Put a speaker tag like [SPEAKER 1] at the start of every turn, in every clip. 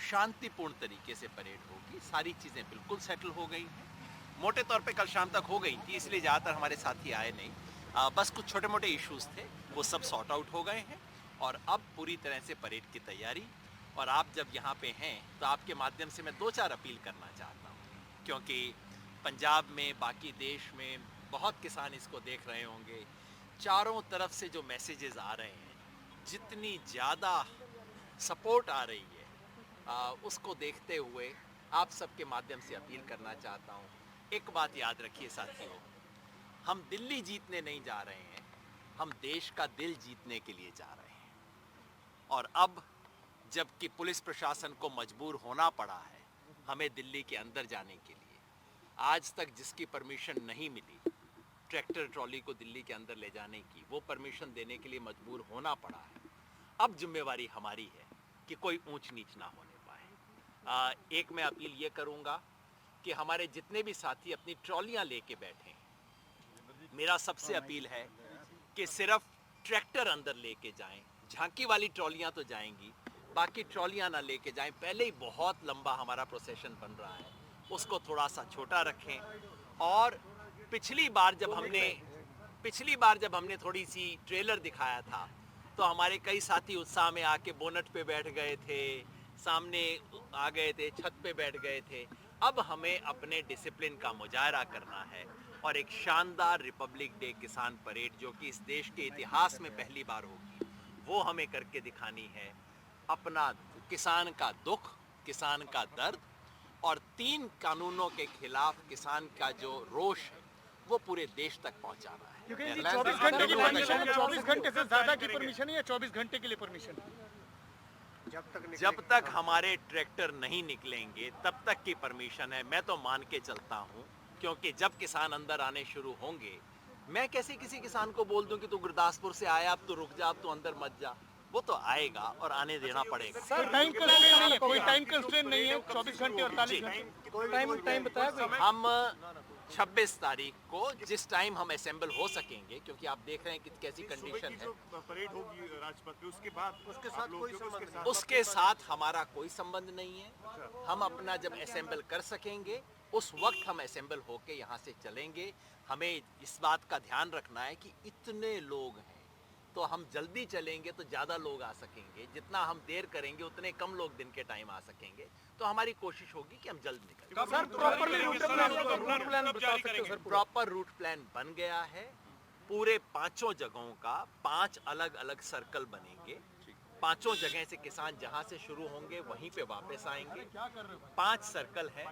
[SPEAKER 1] शांतिपूर्ण तरीके से परेड होगी। सारी चीज़ें बिल्कुल सेटल हो गई हैं, मोटे तौर पे कल शाम तक हो गई थी, इसलिए ज़्यादातर हमारे साथी आए नहीं। बस कुछ छोटे मोटे इश्यूज थे, वो सब सॉर्ट आउट हो गए हैं और अब पूरी तरह से परेड की तैयारी। और आप जब यहाँ पे हैं तो आपके माध्यम से मैं 2-4 अपील करना चाहता हूँ, क्योंकि पंजाब में, बाकी देश में बहुत किसान इसको देख रहे होंगे। चारों तरफ से जो मैसेजेस आ रहे हैं, जितनी ज़्यादा सपोर्ट आ रही है, उसको देखते हुए आप सबके माध्यम से अपील करना चाहता हूँ। एक बात याद रखिए साथियों, हम दिल्ली जीतने नहीं जा रहे हैं, हम देश का दिल जीतने के लिए जा रहे हैं। और अब जबकि पुलिस प्रशासन को मजबूर होना पड़ा है हमें दिल्ली के अंदर जाने के लिए, आज तक जिसकी परमिशन नहीं मिली ट्रैक्टर ट्रॉली को दिल्ली के अंदर ले जाने की, वो परमिशन देने के लिए मजबूर होना पड़ा है। अब जिम्मेवारी हमारी है कि कोई ऊंच नीच ना होने पाए। एक मैं अपील ये करूँगा कि हमारे जितने भी साथी अपनी ट्रॉलियाँ लेके बैठे हैं, मेरा सबसे अपील है कि सिर्फ ट्रैक्टर अंदर लेके जाएं। झांकी वाली ट्रॉलियाँ तो जाएंगी, बाकी ट्रॉलियाँ ना लेके जाएं। पहले ही बहुत लंबा हमारा प्रोसेशन बन रहा है, उसको थोड़ा सा छोटा रखें। और पिछली बार जब हमने थोड़ी सी ट्रेलर दिखाया था तो हमारे कई साथी उत्साह में आके बोनट पे बैठ गए थे, सामने आ गए थे, छत पे बैठ गए थे। अब हमें अपने डिसिप्लिन का मुजाहरा करना है और एक शानदार रिपब्लिक डे किसान परेड, जो कि इस देश के इतिहास में पहली बार होगी, वो हमें करके दिखानी है। अपना किसान का दुख, किसान का दर्द और 3 कानूनों के खिलाफ किसान का जो रोष है वो पूरे देश तक पहुंचाना है।
[SPEAKER 2] क्योंकि 24 घंटे की परमिशन, 24 घंटे से ज्यादा की परमिशन है या 24 घंटे के लिए परमिशन?
[SPEAKER 1] जब तक हमारे ट्रैक्टर नहीं निकलेंगे तब तक की परमिशन है। मैं तो मान के चलता हूं, क्योंकि जब किसान अंदर आने शुरू होंगे, मैं कैसे किसी किसान को बोल दूं कि तू गुरदासपुर से आया, अब तू रुक जा, अब तू अंदर मत जा। वो तो आएगा और आने देना पड़ेगा।
[SPEAKER 2] सर टाइम कंस्ट्रेंट नहीं है, कोई टाइम कंस्ट्रेंट नहीं है, 24 घंटे 48 घंटे टाइम बताया कोई?
[SPEAKER 1] हम 26 तारीख को जिस टाइम हम असेंबल हो सकेंगे, क्योंकि आप देख रहे हैं कि कैसी कंडीशन है,
[SPEAKER 3] परेड होगी राजपथ पे, उसके बाद
[SPEAKER 1] उसके साथ हमारा कोई संबंध नहीं है। हम अपना जब असेंबल कर सकेंगे उस वक्त हम असेंबल होके यहाँ से चलेंगे। हमें इस बात का ध्यान रखना है कि इतने लोग हैं, तो हम जल्दी चलेंगे तो ज़्यादा लोग आ सकेंगे, जितना हम देर करेंगे उतने कम लोग दिन के टाइम आ सकेंगे। तो हमारी कोशिश होगी कि हम जल्द निकलें।
[SPEAKER 2] सर
[SPEAKER 1] प्रॉपर रूट प्लान बन गया है। पूरे 5 जगहों का 5 अलग अलग सर्कल बनेंगे। 5 जगह से किसान जहां से शुरू होंगे वहीं पे वापस आएंगे। 5 सर्कल है।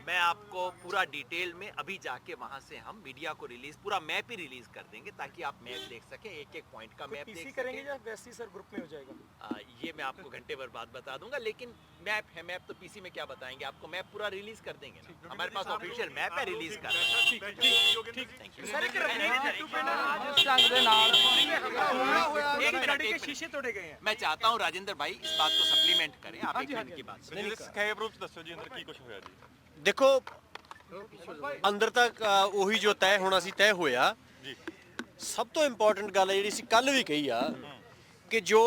[SPEAKER 1] मैं आपको पूरा डिटेल में अभी जाके वहां से हम मीडिया को पूरा मैप ही रिलीज कर देंगे, ताकि आप मैप देख सकें, एक एक पॉइंट का मैप देख
[SPEAKER 2] करेंगे
[SPEAKER 1] सकें।
[SPEAKER 2] या वैसे ही सर ग्रुप में हो जाएगा?
[SPEAKER 1] ये मैं आपको घंटे भर बाद बता दूंगा, लेकिन मैप है, मैप तो पीसी में क्या बताएंगे आपको, मैप पूरा रिलीज कर देंगे ना। हमारे पास ऑफिशियल मैप है, रिलीज कर
[SPEAKER 2] शीशे तोड़े गए हैं।
[SPEAKER 1] मैं चाहता हूँ राजेंद्र भाई इस बात को सप्लीमेंट करें। आप एक मिनट की बात
[SPEAKER 4] देखो अंदर तक ਉਹੀ ਜੋ ਤੈਅ ਹੋਣਾ ਸੀ ਤੈਅ ਹੋਇਆ ਜੀ। ਸਭ ਤੋਂ ਇੰਪੋਰਟੈਂਟ ਗੱਲ ਜਿਹੜੀ ਸੀ ਕੱਲ ਵੀ ਕਹੀ ਆ ਕਿ ਜੋ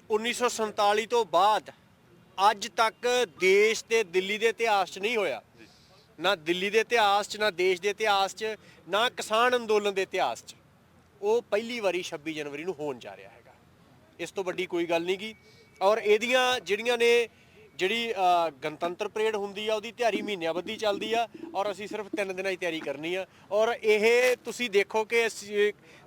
[SPEAKER 4] 1947 ਤੋਂ ਬਾਅਦ ਅੱਜ ਤੱਕ ਦੇਸ਼ ਤੇ ਦਿੱਲੀ ਦੇ ਇਤਿਹਾਸ 'ਚ ਨਹੀਂ ਹੋਇਆ, ਨਾ ਦਿੱਲੀ ਦੇ ਇਤਿਹਾਸ 'ਚ, ਨਾ ਦੇਸ਼ ਦੇ ਇਤਿਹਾਸ 'ਚ, ਨਾ ਕਿਸਾਨ ਅੰਦੋਲਨ ਦੇ ਇਤਿਹਾਸ 'ਚ, ਉਹ ਪਹਿਲੀ ਵਾਰੀ 26 ਜਨਵਰੀ ਨੂੰ ਹੋਣ ਜਾ ਰਿਹਾ ਹੈਗਾ। ਇਸ ਤੋਂ ਵੱਡੀ ਕੋਈ ਗੱਲ ਨਹੀਂ ਗੀ। ਔਰ ਇਹਦੀਆਂ ਜਿਹੜੀਆਂ ਨੇ ਜਿਹੜੀ ਗਣਤੰਤਰ ਪਰੇਡ ਹੁੰਦੀ ਆ ਉਹਦੀ ਤਿਆਰੀ ਮਹੀਨਿਆਂ ਬੱਧੀ ਚੱਲਦੀ ਆ, ਔਰ ਅਸੀਂ ਸਿਰਫ 3 ਦਿਨਾਂ ਦੀ ਤਿਆਰੀ ਕਰਨੀ ਆ। ਔਰ ਇਹ ਤੁਸੀਂ ਦੇਖੋ ਕਿ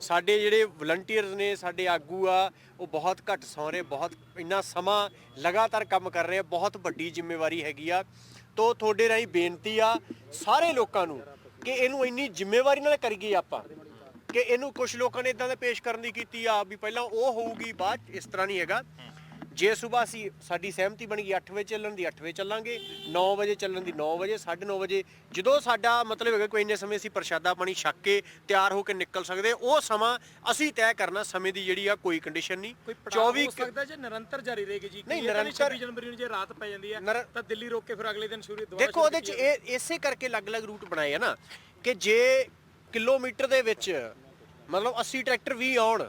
[SPEAKER 4] ਸਾਡੇ ਜਿਹੜੇ ਵਲੰਟੀਅਰਸ ਨੇ, ਸਾਡੇ ਆਗੂ ਆ, ਉਹ ਬਹੁਤ ਘੱਟ ਸੌਂ ਰਹੇ, ਬਹੁਤ ਇੰਨਾ ਸਮਾਂ ਲਗਾਤਾਰ ਕੰਮ ਕਰ ਰਹੇ ਆ। ਬਹੁਤ ਵੱਡੀ ਜ਼ਿੰਮੇਵਾਰੀ ਹੈਗੀ ਆ। ਤੋ ਤੁਹਾਡੇ ਰਾਹੀਂ ਬੇਨਤੀ ਆ ਸਾਰੇ ਲੋਕਾਂ ਨੂੰ ਕਿ ਇਹਨੂੰ ਇੰਨੀ ਜ਼ਿੰਮੇਵਾਰੀ ਨਾਲ ਕਰੀਏ ਆਪਾਂ, ਕਿ ਇਹਨੂੰ ਕੁਝ ਲੋਕਾਂ ਨੇ ਇਦਾਂ ਦੇ ਪੇਸ਼ ਕਰਨ ਦੀ ਕੀਤੀ ਆ ਵੀ ਪਹਿਲਾਂ ਉਹ ਹੋਊਗੀ ਬਾਅਦ। ਇਸ ਤਰ੍ਹਾਂ ਨਹੀਂ ਹੈਗਾ। ਜੇ ਸੁਬਾਹ ਅਸੀਂ ਸਾਡੀ ਸਹਿਮਤੀ ਬਣ ਗਈ 8 ਵਜੇ ਚੱਲਣ ਦੀ 8 ਵਜੇ ਚੱਲਾਂਗੇ, 9 ਵਜੇ ਚੱਲਣ ਦੀ 9 ਵਜੇ, 9:30 ਵਜੇ, ਜਦੋਂ ਸਾਡਾ ਮਤਲਬ ਹੈਗਾ ਕੋਈ ਇੰਨੇ ਸਮੇਂ ਅਸੀਂ ਪ੍ਰਸ਼ਾਦਾ ਪਾਣੀ ਛੱਕ ਕੇ ਤਿਆਰ ਹੋ ਕੇ ਨਿਕਲ ਸਕਦੇ, ਉਹ ਸਮਾਂ ਅਸੀਂ ਤੈਅ ਕਰਨਾ। ਸਮੇਂ ਦੀ ਜਿਹੜੀ ਆ ਕੋਈ ਕੰਡੀਸ਼ਨ ਨਹੀਂ।
[SPEAKER 2] 24 ਹੋ ਸਕਦਾ ਜੇ ਨਿਰੰਤਰ ਜਾਰੀ ਰਹੇਗੀ ਜੀ।
[SPEAKER 4] ਨਹੀਂ, ਨਿਰੰਤਰ
[SPEAKER 2] 26 ਜਨਵਰੀ ਨੂੰ ਜੇ ਰਾਤ ਪੈ ਜਾਂਦੀ ਹੈ ਤਾਂ ਦਿੱਲੀ ਰੋਕ ਕੇ ਫਿਰ ਅਗਲੇ ਦਿਨ ਸ਼ੁਰੂ ਦੁਬਾਰਾ।
[SPEAKER 4] ਦੇਖੋ ਉਹਦੇ 'ਚ ਇਹ ਇਸੇ ਕਰਕੇ ਅਲੱਗ-ਅਲੱਗ ਰੂਟ ਬਣਾਏ ਆ ਨਾ, ਕਿ ਜੇ ਕਿਲੋਮੀਟਰ ਦੇ ਵਿੱਚ ਮਤਲਬ 80 ਟਰੈਕਟਰ ਵੀ ਆਉਣ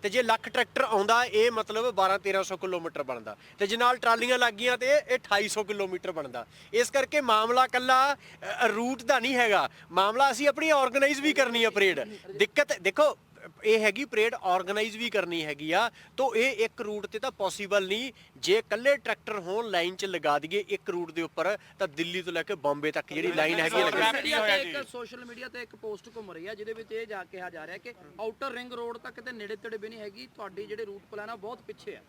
[SPEAKER 4] ਤੇ ਜੇ ਲੱਖ ਟਰੈਕਟਰ ਆਉਂਦਾ ਇਹ ਮਤਲਬ 12-1300 ਕਿਲੋਮੀਟਰ ਬਣਦਾ, ਤੇ ਜੇ ਨਾਲ ਟਰਾਲੀਆਂ ਲੱਗ ਗਈਆਂ ਤੇ ਇਹ 2800 ਕਿਲੋਮੀਟਰ ਬਣਦਾ। ਇਸ ਕਰਕੇ ਮਾਮਲਾ ਕੱਲਾ ਰੂਟ ਦਾ ਨਹੀਂ ਹੈਗਾ, ਮਾਮਲਾ ਅਸੀਂ ਆਪਣੀ ਆਰਗੇਨਾਈਜ਼ ਵੀ ਕਰਨੀ ਆ ਪਰੇਡ। ਦਿੱਕਤ ਦੇਖੋ ਇਹ ਹੈਗੀ ਪਰੇਡ ਆਰਗੇਨਾਈਜ਼ ਵੀ ਕਰਨੀ ਹੈਗੀ ਆ, ਤਾਂ ਇਹ ਇੱਕ ਰੂਟ ਤੇ ਤਾਂ ਪੋਸੀਬਲ ਨਹੀਂ। ਜੇ ਇਕੱਲੇ ਟਰੈਕਟਰ ਹੋਣ ਲਾਈਨ 'ਚ ਲਗਾ ਦਈਏ ਇੱਕ ਰੂਟ ਦੇ ਉੱਪਰ, ਤਾਂ ਦਿੱਲੀ ਤੋਂ ਲੈ ਕੇ ਬੰਬੇ ਤੱਕ ਜਿਹੜੀ ਲਾਈਨ ਹੈਗੀ ਹੈ ਲੱਗਣੀ।
[SPEAKER 5] ਸੋਸ਼ਲ ਮੀਡੀਆ ਤੇ ਇੱਕ ਪੋਸਟ ਘੁੰਮ ਰਹੀ ਆ ਜਿਹਦੇ ਵਿੱਚ ਇਹ ਕਿਹਾ ਜਾ ਰਿਹਾ ਕਿ ਆਊਟਰ ਰਿੰਗ ਰੋਡ ਤੱਕ ਤੇ ਨੇੜੇ ਤੇੜੇ ਵੀ ਨਹੀਂ ਹੈਗੀ, ਤੁਹਾਡੀ ਜਿਹੜੇ ਰੂਟ ਪਲਾਨ ਆ ਬਹੁਤ ਪਿੱਛੇ ਆ।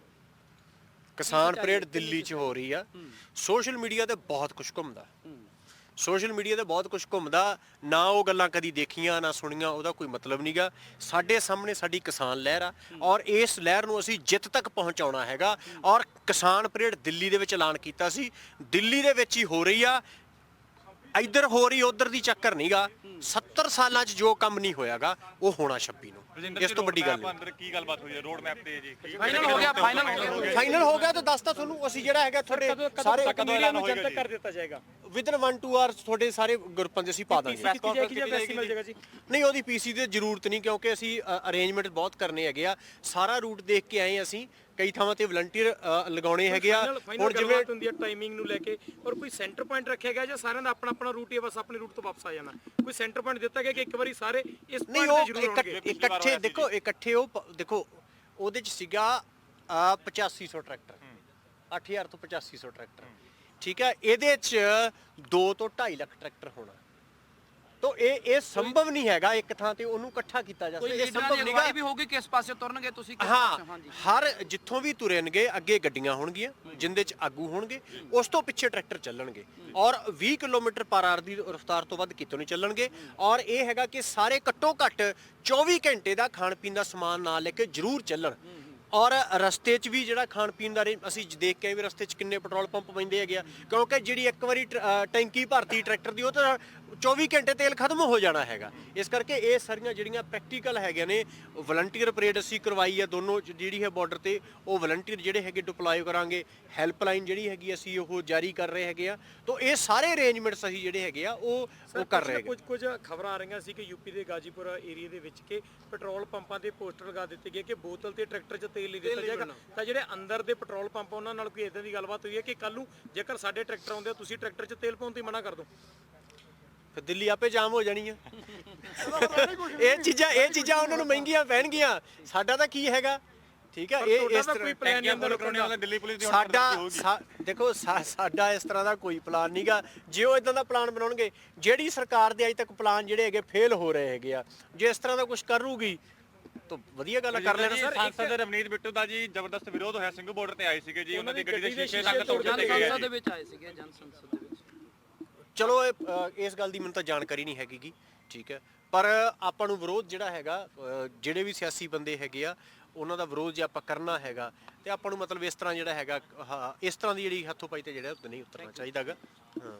[SPEAKER 4] ਕਿਸਾਨ ਪਰੇਡ ਦਿੱਲੀ 'ਚ ਹੋ ਰਹੀ ਆ। ਸੋਸ਼ਲ ਮੀਡੀਆ ਤੇ ਬਹੁਤ ਕੁਝ ਘੁੰਮਦਾ, ਸੋਸ਼ਲ ਮੀਡੀਆ ਤੇ ਬਹੁਤ ਕੁਝ ਘੁੰਮਦਾ, ਨਾ ਉਹ ਗੱਲਾਂ ਕਦੀ ਦੇਖੀਆਂ ਨਾ ਸੁਣੀਆਂ, ਉਹਦਾ ਕੋਈ ਮਤਲਬ ਨਹੀਂਗਾ। ਸਾਡੇ ਸਾਹਮਣੇ ਸਾਡੀ ਕਿਸਾਨ ਲਹਿਰ ਆ, ਔਰ ਇਸ ਲਹਿਰ ਨੂੰ ਅਸੀਂ ਜਿੱਤ ਤੱਕ ਪਹੁੰਚਾਉਣਾ ਹੈਗਾ। ਔਰ ਕਿਸਾਨ ਪਰੇਡ ਦਿੱਲੀ ਦੇ ਵਿੱਚ ਐਲਾਨ ਕੀਤਾ ਸੀ, ਦਿੱਲੀ ਦੇ ਵਿੱਚ ਹੀ ਹੋ ਰਹੀ ਆ, ਇੱਧਰ ਹੋ ਰਹੀ ਉੱਧਰ ਦੀ ਚੱਕਰ ਨਹੀਂਗਾ। 70 ਸਾਲਾਂ 'ਚ ਜੋ ਕੰਮ ਨਹੀਂ ਹੋਇਆਗਾ ਉਹ ਹੋਣਾ 26 ਨੂੰ। ਇਸ ਤੋਂ ਵੱਡੀ ਗੱਲ
[SPEAKER 3] ਅੰਦਰ ਕੀ ਗੱਲਬਾਤ ਹੋਈ ਹੈ ਰੋਡ ਮੈਪ ਤੇ ਜੀ?
[SPEAKER 5] ਫਾਈਨਲ ਹੋ ਗਿਆ,
[SPEAKER 4] ਫਾਈਨਲ ਹੋ ਗਿਆ ਤਾਂ ਦੱਸਤਾ ਤੁਹਾਨੂੰ ਅਸੀਂ, ਜਿਹੜਾ ਹੈਗਾ ਤੁਹਾਡੇ ਸਾਰੇ
[SPEAKER 2] ਮੀਡੀਆ ਨੂੰ ਜਨਤਕ ਕਰ ਦਿੱਤਾ ਜਾਏਗਾ
[SPEAKER 4] ਵਿਦਨ 1-2 ਆਵਰਸ ਤੁਹਾਡੇ ਸਾਰੇ ਗਰੁੱਪਾਂ ਦੇ ਅਸੀਂ ਪਾ ਦਾਂਗੇ।
[SPEAKER 2] ਮਿਲ ਜਾਏਗਾ ਜੀ?
[SPEAKER 4] ਨਹੀਂ, ਉਹਦੀ ਪੀਸੀ ਦੀ ਜ਼ਰੂਰਤ ਨਹੀਂ, ਕਿਉਂਕਿ ਅਸੀਂ ਅਰੇਂਜਮੈਂਟ ਬਹੁਤ ਕਰਨੇ ਹੈਗੇ ਆ। ਸਾਰਾ ਰੂਟ ਦੇਖ ਕੇ ਆਏ ਅਸੀਂ, ਕਈ ਥਾਵਾਂ ਤੇ ਵਲੰਟੀਅਰ ਲਗਾਉਣੇ ਹੈਗੇ ਆ।
[SPEAKER 2] ਹੁਣ ਜਿਵੇਂ ਹੁੰਦੀ ਹੈ ਟਾਈਮਿੰਗ ਨੂੰ ਲੈ ਕੇ, ਔਰ ਕੋਈ ਸੈਂਟਰ ਪੁਆਇੰਟ ਰੱਖਿਆ ਗਿਆ ਜਾਂ ਸਾਰਿਆਂ ਦਾ ਆਪਣਾ ਆਪਣਾ ਰੂਟ ਹੀ ਹੈ, ਬਸ ਆਪਣੇ ਰੂਟ ਤੋਂ ਵਾਪਸ ਆ ਜਾਣਾ? ਕੋਈ ਸੈਂਟਰ ਪੁਆਇੰਟ ਦਿੱਤਾ ਗਿਆ ਕਿ ਇੱਕ ਵਾਰੀ ਸਾਰੇ ਇਸ
[SPEAKER 4] ਨਹੀਂ,
[SPEAKER 2] ਪੁਆਇੰਟ ਤੇ
[SPEAKER 4] ਉਹ
[SPEAKER 2] ਜ਼ਰੂਰ ਹੋਣਗੇ?
[SPEAKER 4] ਇਕੱਠੇ ਦੇਖੋ, ਇਕੱਠੇ ਉਹ ਦੇਖੋ ਉਹਦੇ ਚ ਸੀਗਾ 8500 ਟਰੈਕਟਰ, 8000 ਤੋਂ 8500 ਟਰੈਕਟਰ, ਠੀਕ ਹੈ। ਇਹਦੇ ਚ 2 ਤੋਂ 2.5 ਲੱਖ ਟਰੈਕਟਰ ਹੋਣਾ, ਤਾਂ ਇਹ ਸੰਭਵ ਨਹੀਂ ਹੈਗਾ ਇੱਕ ਥਾਂ ਤੇ ਉਹਨੂੰ ਇਕੱਠਾ ਕੀਤਾ ਜਾ ਸਕਦਾ। ਇਹ ਸੰਭਵ ਨਹੀਂਗਾ
[SPEAKER 5] ਵੀ ਹੋਊਗੀ ਕਿਸ ਪਾਸੇ ਤੁਰਨਗੇ ਤੁਸੀਂ, ਕਿਸ
[SPEAKER 4] ਹਾਂ,
[SPEAKER 5] ਪਾਸੇ? ਹਾਂਜੀ,
[SPEAKER 4] ਹਰ ਜਿੱਥੋਂ ਵੀ ਤੁਰਨਗੇ ਅੱਗੇ ਗੱਡੀਆਂ ਹੋਣਗੀਆਂ ਜਿੰਦੇ ਚ ਆਗੂ ਹੋਣਗੇ, ਉਸ ਤੋਂ ਪਿੱਛੇ ਟਰੈਕਟਰ ਚੱਲਣਗੇ, ਔਰ 20 ਕਿਲੋਮੀਟਰ ਪਰ ਆਰ ਦੀ ਰਫ਼ਤਾਰ ਤੋਂ ਵੱਧ ਕਿਤੋਂ ਨਹੀਂ ਚੱਲਣਗੇ। ਔਰ ਇਹ ਹੈਗਾ ਕਿ ਸਾਰੇ ਘੱਟੋ ਘੱਟ 24 ਘੰਟੇ ਦਾ ਖਾਣ ਪੀਣ ਦਾ ਸਮਾਨ ਨਾਲ ਲੈ ਕੇ ਜ਼ਰੂਰ ਚੱਲਣ। ਔਰ ਰਸਤੇ 'ਚ ਵੀ ਜਿਹੜਾ ਖਾਣ ਪੀਣ ਦਾ ਅਸੀਂ ਦੇਖ ਕੇ ਵੀ ਰਸਤੇ 'ਚ ਕਿੰਨੇ ਪੈਟਰੋਲ ਪੰਪ ਪੈਂਦੇ ਹੈਗੇ ਆ, ਕਿਉਂਕਿ ਜਿਹੜੀ ਇੱਕ ਵਾਰੀ ਟੈਂਕੀ ਭਰਤੀ ਟਰੈਕਟਰ ਦੀ, ਉਹ ਤਾਂ 24 ਘੰਟੇ ਤੇਲ ਖਤਮ ਹੋ ਜਾਣਾ ਹੈਗਾ। ਇਸ ਕਰਕੇ ਇਹ ਸਾਰੀਆਂ ਜਿਹੜੀਆਂ ਪ੍ਰੈਕਟੀਕਲ ਹੈਗੀਆਂ ਨੇ, ਵਲੰਟੀਅਰ ਪਰੇਡ ਅਸੀਂ ਕਰਵਾਈ ਆ ਦੋਨੋਂ ਜਿਹੜੀ ਹੈ ਬਾਰਡਰ ਤੇ, ਉਹ ਵਲੰਟੀਅਰ ਜਿਹੜੇ ਹੈਗੇ ਡਿਪਲੋਏ ਕਰਾਂਗੇ। ਹੈਲਪਲਾਈਨ ਜਿਹੜੀ ਹੈਗੀ ਅਸੀਂ ਉਹ ਜਾਰੀ ਕਰ ਰਹੇ ਹੈਗੇ ਆ। ਤਾਂ ਇਹ ਸਾਰੇ ਅਰੇਂਜਮੈਂਟਸ ਅਸੀਂ ਜਿਹੜੇ ਹੈਗੇ ਆ ਉਹ ਕਰ ਰਹੇ ਹੈਗੇ।
[SPEAKER 2] ਕੁਝ ਖਬਰਾਂ ਆ ਰਹੀਆਂ ਸੀ ਕਿ ਯੂਪੀ ਦੇ ਗਾਜੀਪੁਰ ਏਰੀਆ ਦੇ ਵਿੱਚ ਕਿ ਪੈਟਰੋਲ ਪੰਪਾਂ ਤੇ ਪੋਸਟਰ ਲਗਾ ਦਿੱਤੇ ਗਏ ਕਿ ਬੋਤਲ ਤੇ ਟਰੈਕਟਰ 'ਚ ਤੇਲ ਨਹੀਂ ਦਿੱਤਾ ਜਾਏਗਾ, ਤਾਂ ਜਿਹੜੇ ਅੰਦਰ ਦੇ ਪੈਟਰੋਲ ਪੰਪ ਉਹਨਾਂ ਨਾਲ ਕੋਈ ਇਦਾਂ ਦੀ ਗੱਲਬਾਤ ਹੋਈ ਹੈ ਕਿ ਕੱਲ ਨੂੰ ਜੇਕਰ ਸਾਡੇ ਟਰੈਕਟਰ ਆਉਂਦੇ ਆ ਤੁਸੀਂ ਟਰੈਕਟਰ 'ਚ ਤੇਲ ਪਾਉਣ ਤੋਂ ਮਨਾ ਕਰ ਦਿਓ?
[SPEAKER 4] ਫਿਰ ਦਿੱਲੀ ਆਪੇ ਜਾਮ ਹੋ ਜਾਣੀ ਆ। ਇਹ ਚੀਜ਼ਾਂ ਉਹਨਾਂ ਨੂੰ ਮਹਿੰਗੀਆਂ ਪੈਣਗੀਆਂ, ਸਾਡਾ ਤਾਂ ਕੀ ਹੈਗਾ, ਠੀਕ ਆ। ਇਹ ਇਸ ਤਰ੍ਹਾਂ
[SPEAKER 3] ਦਿੱਲੀ ਪੁਲਿਸ ਦੀ
[SPEAKER 4] ਸਾਡਾ ਦੇਖੋ ਸਾਡਾ ਇਸ ਤਰ੍ਹਾਂ ਦਾ ਕੋਈ ਪਲਾਨ ਨਹੀਂਗਾ। ਜੇ ਉਹ ਇਦਾਂ ਦਾ ਪਲਾਨ ਬਣਾਉਣਗੇ, ਜਿਹੜੀ ਸਰਕਾਰ ਦੇ ਅਜੇ ਤੱਕ ਪਲਾਨ ਜਿਹੜੇ ਹੈਗੇ ਫੇਲ ਹੋ ਰਹੇ ਹੈਗੇ ਆ, ਜੇ ਇਸ ਤਰ੍ਹਾਂ ਦਾ ਕੁਝ ਕਰੂਗੀ ਤਾਂ ਵਧੀਆ ਗੱਲ ਕਰ ਲੈਣਾ।
[SPEAKER 3] ਸਰ, ਸਾਂਸਦ ਰਵਨੀਤ ਬਿੱਟੂ ਦਾ ਜੀ ਜ਼ਬਰਦਸਤ ਵਿਰੋਧ ਹੋਇਆ, ਸਿੰਘੂ ਬਾਰਡਰ ਤੇ ਆਏ ਸੀਗੇ ਜੀ, ਉਹਨਾਂ ਦੀ ਗੱਡੀ ਦੇ ਸ਼ੀਸ਼ੇ ਤੱਕ ਤੋੜ ਦਿੱਤੇ ਗਏ
[SPEAKER 5] ਸੰਸਦ ਦੇ ਵਿੱਚ ਆਏ ਸੀਗੇ, ਜਨ ਸੰਸਦ ਦੇ ਵਿੱਚ।
[SPEAKER 4] ਚਲੋ ਇਸ ਗੱਲ ਦੀ ਮੈਨੂੰ ਤਾਂ ਜਾਣਕਾਰੀ ਨਹੀਂ ਹੈਗੀ ਗੀ, ਠੀਕ ਹੈ। ਪਰ ਆਪਾਂ ਨੂੰ ਵਿਰੋਧ ਜਿਹੜਾ ਹੈਗਾ, ਜਿਹੜੇ ਵੀ ਸਿਆਸੀ ਬੰਦੇ ਹੈਗੇ ਆ ਉਹਨਾਂ ਦਾ ਵਿਰੋਧ ਜੇ ਆਪਾਂ ਕਰਨਾ ਹੈਗਾ, ਤੇ ਆਪਾਂ ਨੂੰ ਮਤਲਬ ਇਸ ਤਰ੍ਹਾਂ ਜਿਹੜਾ ਹੈਗਾ, ਇਸ ਤਰ੍ਹਾਂ ਦੀ ਜਿਹੜੀ ਹੱਥੋਂ ਪਾਈ ਤੇ ਜਿਹੜਾ ਉੱਤੇ ਨਹੀਂ ਉਤਰਨਾ ਚਾਹੀਦਾ ਗਾ। ਹਾਂ।